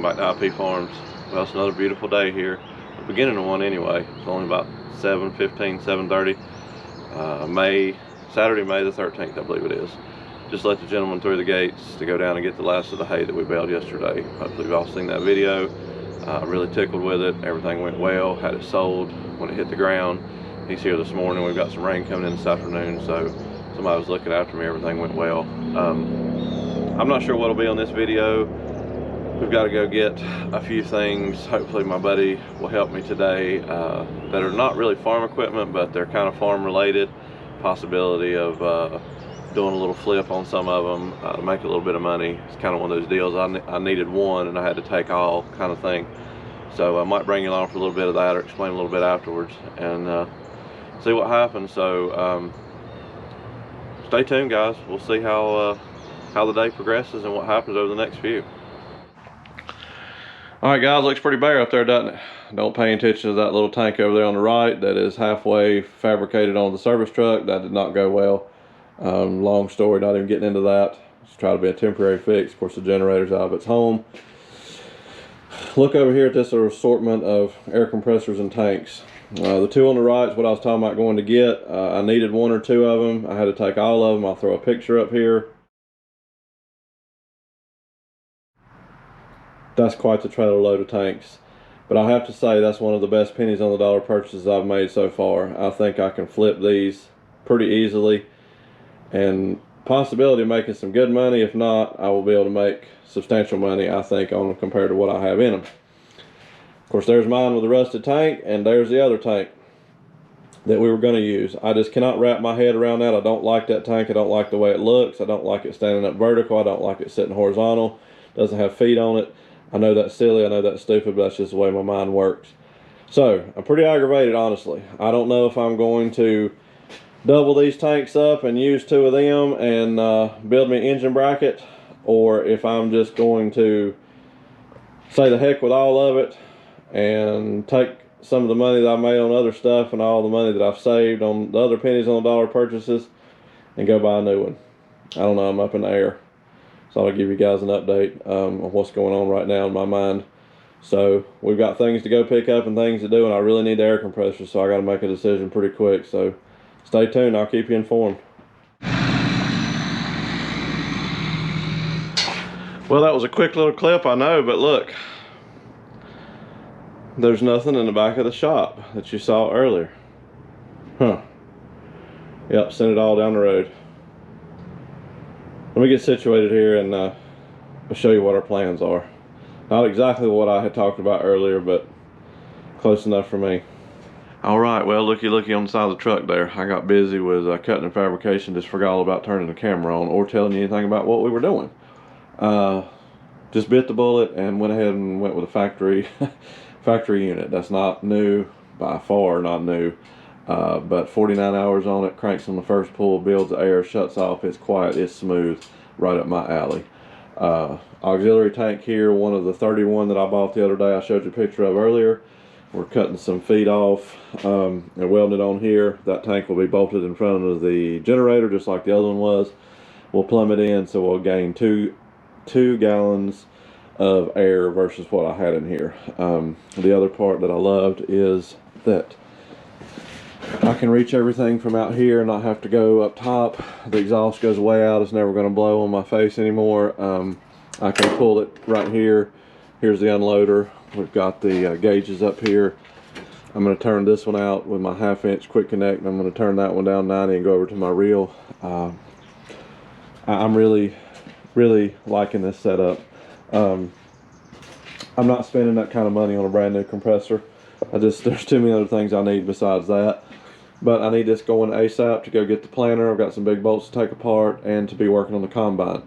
back to IP Farms. Well, it's another beautiful day here. The beginning of one anyway. It's only about 7:15, 7:30. Saturday, May the 13th, I believe it is. Just let the gentleman through the gates to go down and get the last of the hay that we baled yesterday. Hopefully you've all seen that video. Really tickled with it. Everything went well. Had it sold when it hit the ground. He's here this morning. We've got some rain coming in this afternoon, so somebody was looking after me. Everything went well. I'm not sure what'll be on this video. We've got to go get a few things. Hopefully my buddy will help me today that are not really farm equipment, but they're kind of farm related. Possibility of doing a little flip on some of them to make a little bit of money. It's kind of one of those deals. I needed one and I had to take all kind of thing. So I might bring you along for a little bit of that or explain a little bit afterwards and see what happens. So stay tuned, guys. We'll see how the day progresses and what happens over the next few. All right, guys, looks pretty bare up there, doesn't it? Don't pay attention to that little tank over there on the right that is halfway fabricated on the service truck. That did not go well. Long story, not even getting into that. Just try to be a temporary fix. Of course, the generator's out of its home. Look over here at this assortment of air compressors and tanks. The two on the right is what I was talking about going to get. I needed one or two of them. I had to take all of them. I'll throw a picture up here. That's quite the trailer load of tanks. But I have to say that's one of the best pennies on the dollar purchases I've made so far. I think I can flip these pretty easily and possibility of making some good money. If not, I will be able to make substantial money, I think, on them compared to what I have in them. Of course, there's mine with the rusted tank, and there's the other tank that we were going to use. I just cannot wrap my head around that. I don't like that tank. I don't like the way it looks. I don't like it standing up vertical. I don't like it sitting horizontal. It doesn't have feet on it. I know that's silly, I know that's stupid, but that's just the way my mind works. So, I'm pretty aggravated, honestly. I don't know if I'm going to double these tanks up and use two of them and build me an engine bracket, or if I'm just going to say the heck with all of it and take some of the money that I made on other stuff and all the money that I've saved on the other pennies on the dollar purchases and go buy a new one. I don't know, I'm up in the air. So I'll give you guys an update on what's going on right now in my mind. So we've got things to go pick up and things to do, and I really need the air compressor, so I got to make a decision pretty quick. So stay tuned, I'll keep you informed. Well, that was a quick little clip, I know, but look. There's nothing in the back of the shop that you saw earlier. Huh. Yep, send it all down the road. Let me get situated here and I'll show you what our plans are. Not exactly what I had talked about earlier, but close enough for me. Alright, well, looky on the side of the truck there. I got busy with cutting and fabrication, just forgot all about turning the camera on or telling you anything about what we were doing. Just bit the bullet and went ahead and went with a factory unit. That's not new, by far not new. But 49 hours on it, cranks on the first pull, builds the air, shuts off, it's quiet, it's smooth, right up my alley. Auxiliary tank here, one of the 31 that I bought the other day, I showed you a picture of earlier. We're cutting some feet off and welding it on here. That tank will be bolted in front of the generator just like the other one was. We'll plumb it in so we'll gain two gallons of air versus what I had in here. The other part that I loved is that I can reach everything from out here and not have to go up top. The exhaust goes way out. It's never going to blow on my face anymore. I can pull it right here. Here's the unloader. We've got the gauges up here. I'm going to turn this one out with my 1/2-inch quick connect, and I'm going to turn that one down 90 and go over to my reel. I'm really liking this setup. I'm not spending that kind of money on a brand new compressor. There's too many other things I need besides that. But I need this going ASAP to go get the planter. I've got some big bolts to take apart and to be working on the combine.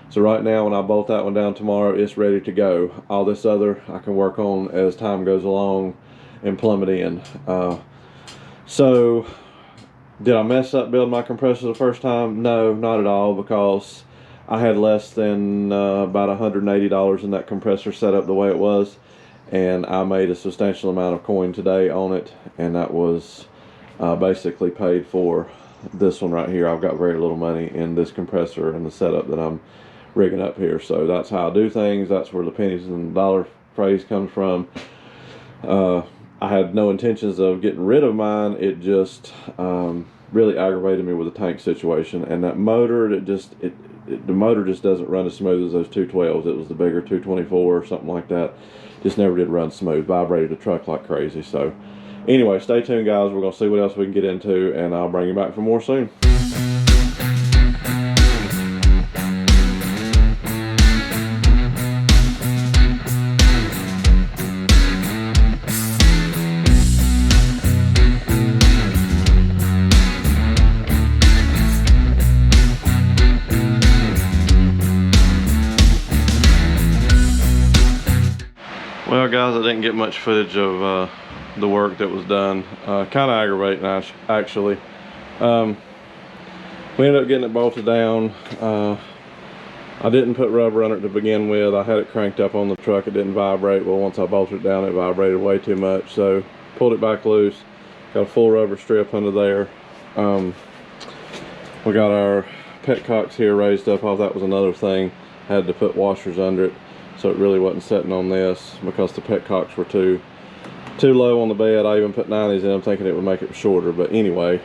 So right now, when I bolt that one down tomorrow, it's ready to go. All this other I can work on as time goes along and plumb it in. So did I mess up building my compressor the first time? No, not at all, because I had less than about $180 in that compressor set up the way it was. And I made a substantial amount of coin today on it, and that was basically paid for this one right here. I've got very little money in this compressor and the setup that I'm rigging up here. So that's how I do things. That's where the pennies and dollar phrase comes from. I had no intentions of getting rid of mine. It just really aggravated me with the tank situation, and that motor, the motor just doesn't run as smooth as those 212s. It was the bigger 224 or something like that. Just never did run smooth. Vibrated the truck like crazy. So anyway, stay tuned, guys. We're gonna see what else we can get into, and I'll bring you back for more soon. Well, guys, I didn't get much footage of the work that was done. Kind of aggravating, actually. We ended up getting it bolted down. I didn't put rubber under it to begin with. I had it cranked up on the truck. It didn't vibrate. Well, once I bolted it down, it vibrated way too much. So pulled it back loose. Got a full rubber strip under there. We got our petcocks here raised up off. That was another thing. Had to put washers under it, so it really wasn't setting on this because the petcocks were too low on the bed. I even put 90s in them thinking it would make it shorter. But anyway,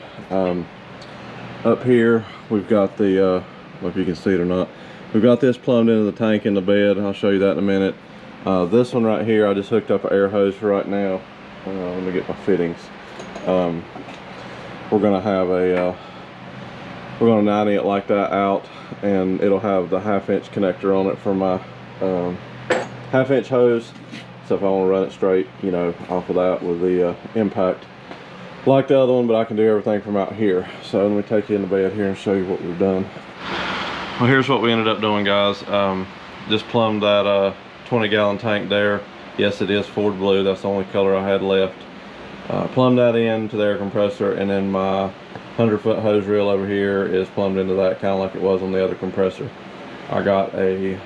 up here we've got the, I don't know if you can see it or not, we've got this plumbed into the tank in the bed. I'll show you that in a minute. This one right here, I just hooked up an air hose for right now. Let me get my fittings. We're gonna have a, we're gonna 90 it like that out, and it'll have the 1/2 inch connector on it for my 1/2 inch hose. So if I want to run it straight, you know, off of that with the impact like the other one, but I can do everything from out here. So let me take you in the bed here and show you what we've done. Well, here's what we ended up doing, guys. Just plumbed that 20-gallon tank there. Yes, it is Ford blue. That's the only color I had left. Plumbed that into the air compressor, and then my 100-foot hose reel over here is plumbed into that, kind of like it was on the other compressor. I got a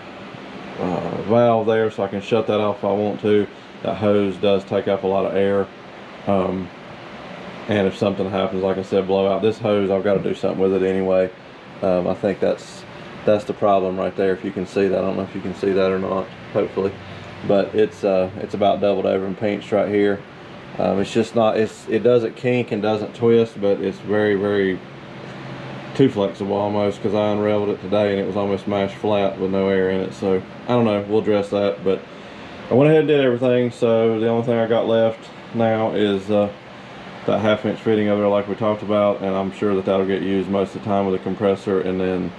valve there so I can shut that off if I want to. That hose does take up a lot of air, and if something happens, like I said, blow out this hose, I've got to do something with it anyway. I think that's the problem right there. If you can see that, I don't know if you can see that or not, hopefully, but it's about doubled over and pinched right here. It's just not, it doesn't kink and doesn't twist, but it's very too flexible almost, because I unraveled it today and it was almost mashed flat with no air in it. So I don't know, we'll address that, but I went ahead and did everything. So the only thing I got left now is that 1/2 inch fitting over there like we talked about, and I'm sure that that'll get used most of the time with the compressor, and then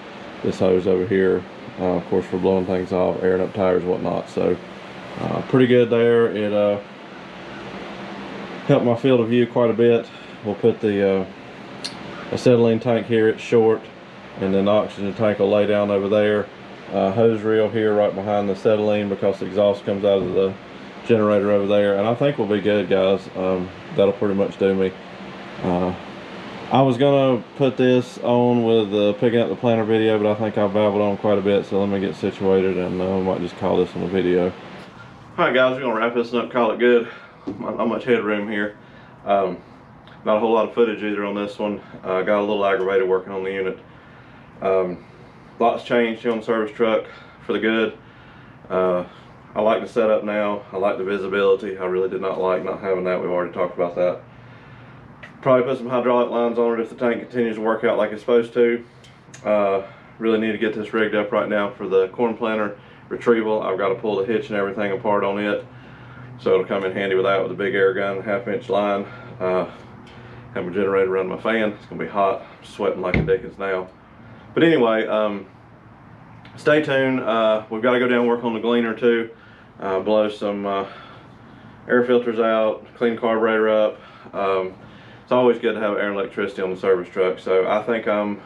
this hose over here, of course, for blowing things off, airing up tires and whatnot. So pretty good there. It helped my field of view quite a bit. We'll put the acetylene tank here, it's short, and then the oxygen tank will lay down over there. Hose reel here right behind the acetylene, because the exhaust comes out of the generator over there, and I think we'll be good, guys. That'll pretty much do me. I was gonna put this on with picking up the planter video, but I think I babbled on quite a bit, so let me get situated, and I might just call this one a video. All right, guys, we're gonna wrap this up, call it good. Not much headroom here. Not a whole lot of footage either on this one. Got a little aggravated working on the unit. Lots changed here on the service truck for the good. I like the setup now. I like the visibility. I really did not like not having that. We've already talked about that. Probably put some hydraulic lines on it if the tank continues to work out like it's supposed to. Really need to get this rigged up right now for the corn planter retrieval. I've got to pull the hitch and everything apart on it, so it'll come in handy with that, with a big air gun, 1/2 inch line. Have my generator run my fan. It's gonna be hot. I'm sweating like a dickens now. But anyway, stay tuned. We've got to go down and work on the gleaner too. Blow some air filters out, clean carburetor up. It's always good to have air and electricity on the service truck. So I think I'm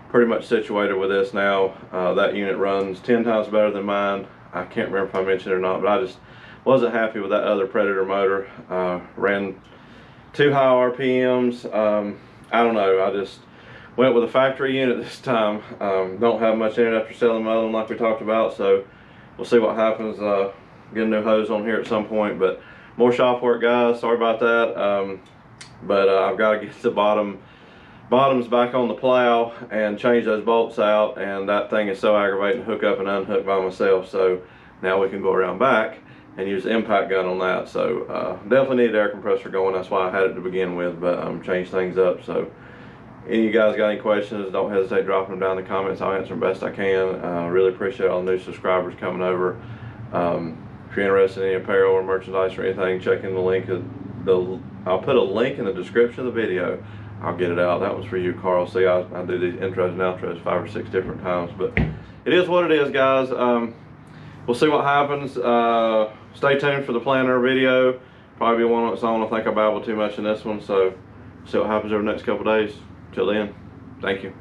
pretty much situated with this now. That unit runs 10 times better than mine. I can't remember if I mentioned it or not, but I just wasn't happy with that other Predator motor. Ran too high RPMs. I don't know, I just went with a factory unit this time. Don't have much in it after selling my other one like we talked about, so we'll see what happens. Get a new hose on here at some point, but more shop work, guys. Sorry about that. But I've got to get to the bottom bottoms back on the plow and change those bolts out, and that thing is so aggravating to hook up and unhook by myself. So now we can go around back and use the impact gun on that. So definitely need the air compressor going. That's why I had it to begin with, but change things up. So any of you guys got any questions, don't hesitate dropping them down in the comments. I'll answer them best I can. Really appreciate all the new subscribers coming over. If you're interested in any apparel or merchandise or anything, check in the link. I'll put a link in the description of the video. I'll get it out. That one's for you, Carl. See, I do these intros and outros 5 or 6 different times, but it is what it is, guys. We'll see what happens. Stay tuned for the planner video. Probably be one on its own. I think I babbled too much in this one, so see what happens over the next couple days. Till then, thank you.